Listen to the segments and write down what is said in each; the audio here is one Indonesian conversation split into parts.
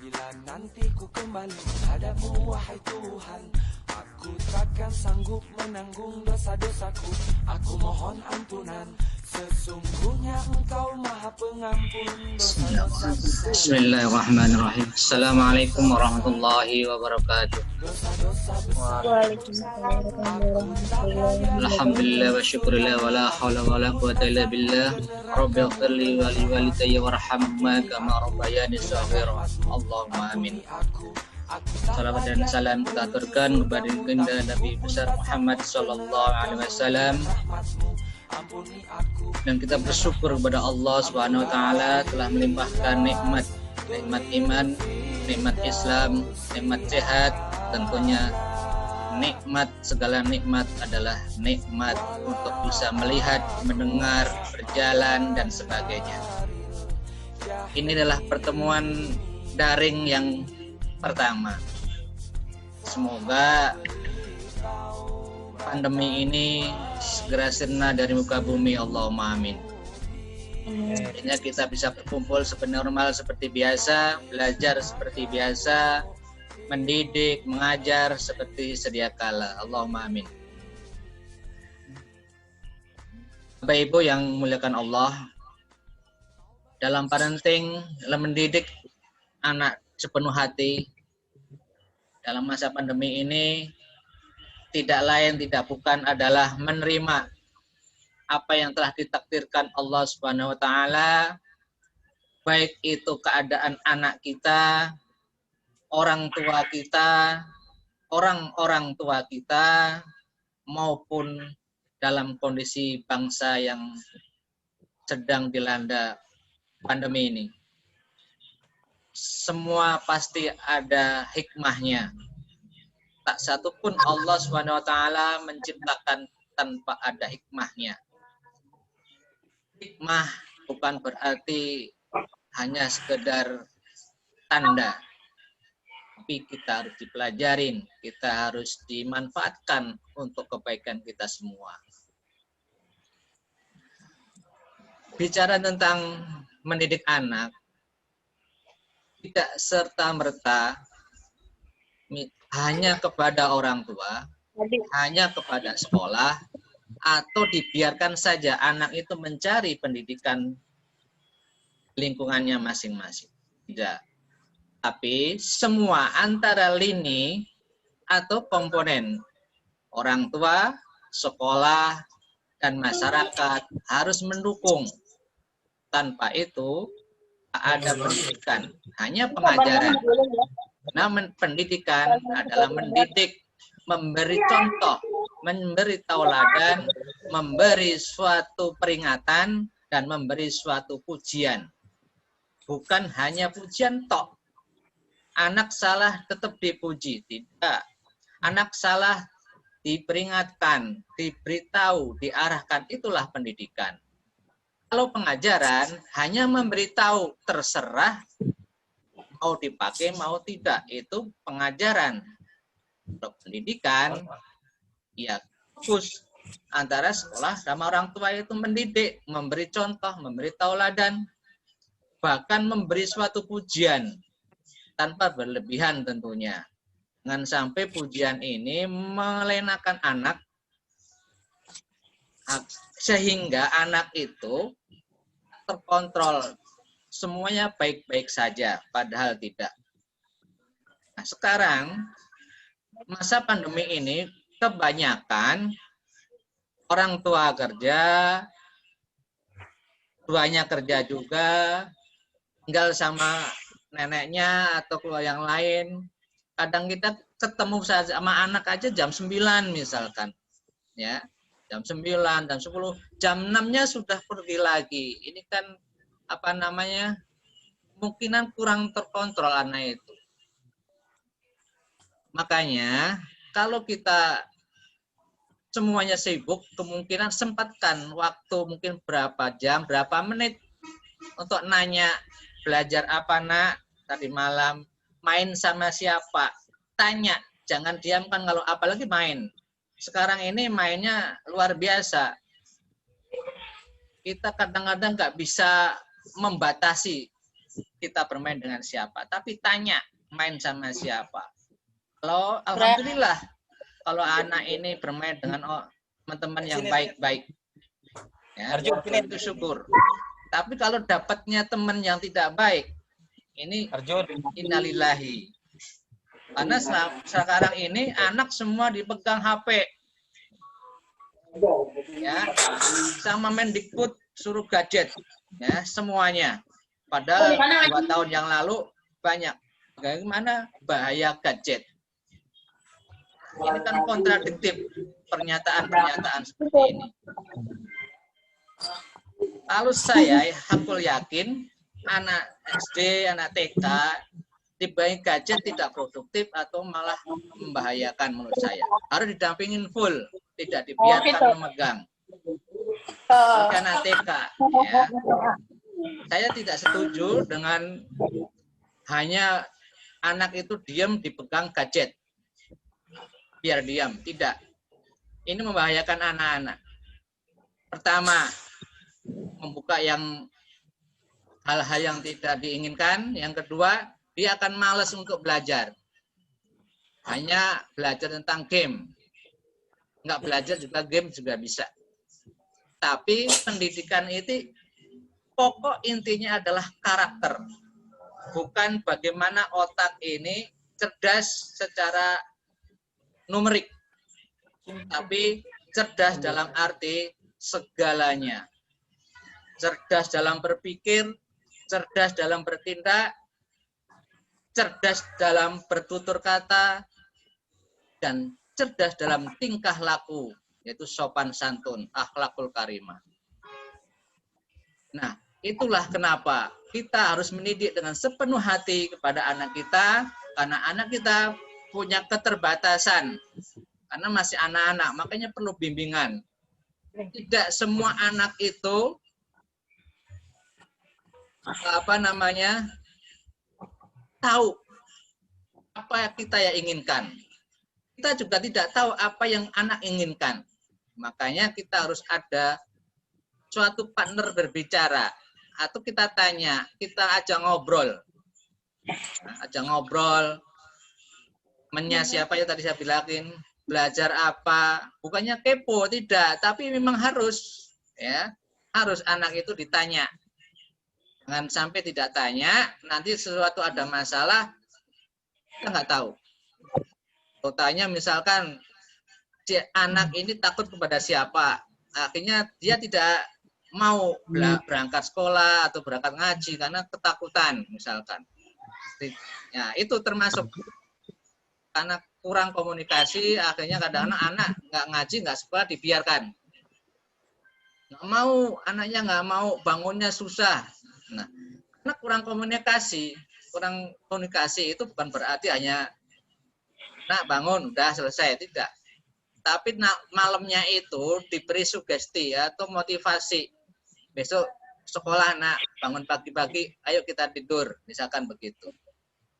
Bila nanti ku kembali hadapmu wahai Tuhan, aku takkan sanggup menanggung dosa-dosaku. Aku mohon ampunan, sesungguhnya Engkau Maha Pengampun dosa-dosa. Bismillahirrahmanirrahim. Assalamualaikum warahmatullahi wabarakatuh. Waalaikumsalam warahmatullahi Alhamdulillah wa wabarakatuh. syukurillah wa la hawla wa la quwwata illa billah. Rabbi ighfirli wa li walidayya warhamhuma kama rabbayani shaghira. Allahumma amin. Salawat dan salam kita aturkan kepada baginda Nabi besar Muhammad sallallahu alaihi wasallam. Dan kita bersyukur kepada Allah Subhanahu wa taala telah melimpahkan nikmat iman, nikmat Islam, nikmat sehat, tentunya nikmat, segala nikmat adalah nikmat untuk bisa melihat, mendengar, berjalan dan sebagainya. Ini adalah pertemuan daring yang pertama. Semoga pandemi ini segera sirna dari muka bumi, Allahumma amin. Akhirnya kita bisa berkumpul seperti normal, seperti biasa, belajar seperti biasa, mendidik, mengajar seperti sedia kala, Allahumma amin. Bapak Ibu yang memuliakan Allah, dalam parenting, dalam mendidik anak sepenuh hati dalam masa pandemi ini, tidak lain tidak bukan adalah menerima apa yang telah ditakdirkan Allah Subhanahu wa taala, baik itu keadaan anak kita, orang tua kita, orang-orang tua kita, maupun dalam kondisi bangsa yang sedang dilanda pandemi ini. Semua pasti ada hikmahnya. Tak satu pun Allah Subhanahu wa taala menciptakan tanpa ada hikmahnya. Hikmah bukan berarti hanya sekedar tanda, tapi kita harus dipelajarin, kita harus dimanfaatkan untuk kebaikan kita semua. Bicara tentang mendidik anak, tidak serta-merta hanya kepada orang tua, hanya kepada sekolah, atau dibiarkan saja anak itu mencari pendidikan lingkungannya masing-masing. Tidak. Tapi semua antara lini atau komponen orang tua, sekolah, dan masyarakat harus mendukung. Tanpa itu ada pendidikan, hanya pengajaran. Namun pendidikan adalah mendidik, memberi contoh, memberi tauladan, memberi suatu peringatan, dan memberi suatu pujian. Bukan hanya pujian tok. Anak salah tetap dipuji, tidak. Anak salah diperingatkan, diberitahu, diarahkan, itulah pendidikan. Kalau pengajaran hanya memberitahu, terserah mau dipakai mau tidak, itu pengajaran. Untuk pendidikan, ya fokus antara sekolah sama orang tua itu mendidik, memberi contoh, memberi tauladan, bahkan memberi suatu pujian tanpa berlebihan tentunya. Jangan sampai pujian ini melenakan anak sehingga anak itu terkontrol, semuanya baik-baik saja, padahal tidak. Nah, sekarang masa pandemi ini kebanyakan orang tua kerja, tuanya kerja juga, tinggal sama neneknya atau keluarga yang lain. Kadang kita ketemu sama anak aja jam 9 misalkan, ya. Jam 9, jam 10, jam 6-nya sudah pergi lagi. Ini kan apa namanya? Kemungkinan kurang terkontrol anak itu. Makanya kalau kita semuanya sibuk, kemungkinan sempatkan waktu mungkin berapa jam, berapa menit untuk nanya belajar apa nak tadi malam, main sama siapa, tanya, jangan diamkan kalau apalagi main. Sekarang ini mainnya luar biasa. Kita kadang-kadang nggak bisa membatasi kita bermain dengan siapa, tapi tanya main sama siapa. Kalau alhamdulillah kalau anak ini bermain dengan teman-teman yang baik-baik, ya, itu syukur. Tapi kalau dapatnya teman yang tidak baik, ini innalillahi. Karena sekarang ini anak semua dipegang HP, ya, sama Mendikbud suruh gadget, ya, semuanya. Padahal 2 tahun yang lalu banyak. Bagaimana bahaya gadget? Ini kan kontradiktif pernyataan-pernyataan seperti ini. Lalu saya hakul yakin anak SD, anak TK dibanding gadget tidak produktif atau malah membahayakan menurut saya. Harus didampingin full, tidak dibiarkan memegang. Anak TK, ya. Saya tidak setuju dengan hanya anak itu diam dipegang gadget. Biar diam, tidak. Ini membahayakan anak-anak. Pertama, membuka hal-hal yang tidak diinginkan. Yang kedua, dia akan malas untuk belajar. Hanya belajar tentang game. Nggak belajar juga game juga bisa. Tapi pendidikan itu pokok intinya adalah karakter. Bukan bagaimana otak ini cerdas secara numerik. Tapi cerdas dalam arti segalanya. Cerdas dalam berpikir, cerdas dalam bertindak, cerdas dalam bertutur kata, dan cerdas dalam tingkah laku, yaitu sopan santun, akhlakul karimah. Nah, itulah kenapa kita harus mendidik dengan sepenuh hati kepada anak kita, karena anak kita punya keterbatasan, karena masih anak-anak, makanya perlu bimbingan. Tidak semua anak itu tahu apa yang kita inginkan. Kita juga tidak tahu apa yang anak inginkan. Makanya kita harus ada suatu partner berbicara, atau kita tanya, kita ajak ngobrol. Ajak ngobrol, siapa yang tadi saya bilangin, belajar apa, bukannya kepo, tidak, tapi memang harus, ya, harus anak itu ditanya. Jangan sampai tidak tanya, nanti sesuatu ada masalah, kita nggak tahu. Kalau tanya misalkan, si anak ini takut kepada siapa, akhirnya dia tidak mau berangkat sekolah atau berangkat ngaji karena ketakutan misalkan. Ya, itu termasuk karena kurang komunikasi, akhirnya kadang-kadang anak nggak ngaji, nggak sekolah, dibiarkan. Nggak mau, anaknya nggak mau, bangunnya susah. Nah, karena kurang komunikasi itu bukan berarti hanya nak bangun udah selesai, tidak. Tapi malamnya itu diberi sugesti atau motivasi. Besok sekolah nak, bangun pagi-pagi, ayo kita tidur, misalkan begitu.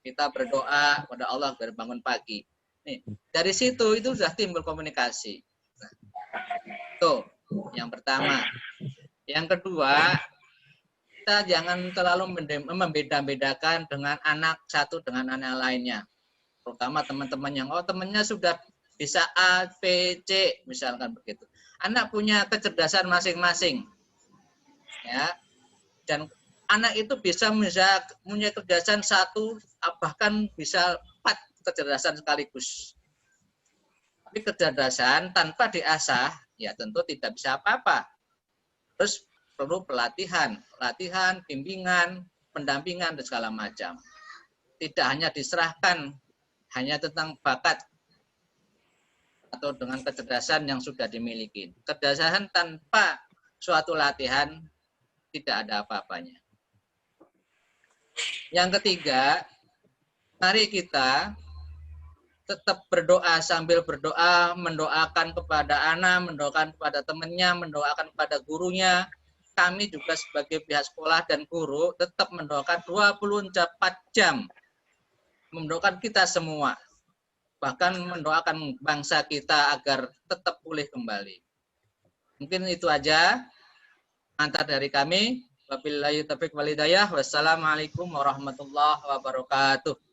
Kita berdoa kepada Allah biar bangun pagi. Nih, dari situ itu sudah timbul komunikasi. Nah, tuh, yang pertama. Yang kedua, kita jangan terlalu membeda-bedakan dengan anak satu dengan anak lainnya. Terutama teman-teman yang temannya sudah bisa A, B, C, misalkan begitu. Anak punya kecerdasan masing-masing. Ya. Dan anak itu bisa punya kecerdasan 1, bahkan bisa 4 kecerdasan sekaligus. Tapi kecerdasan tanpa diasah, ya tentu tidak bisa apa-apa. Terus perlu pelatihan, bimbingan, pendampingan, dan segala macam. Tidak hanya diserahkan hanya tentang bakat atau dengan kecerdasan yang sudah dimiliki. Kecerdasan tanpa suatu latihan tidak ada apa-apanya. Yang ketiga, mari kita tetap berdoa, sambil berdoa, mendoakan kepada anak, mendoakan kepada temannya, mendoakan kepada gurunya. Kami juga sebagai pihak sekolah dan guru tetap mendoakan 24 jam. Mendoakan kita semua. Bahkan mendoakan bangsa kita agar tetap pulih kembali. Mungkin itu aja antar dari kami. Wabillahi taufiq wal hidayah. Wassalamualaikum warahmatullahi wabarakatuh.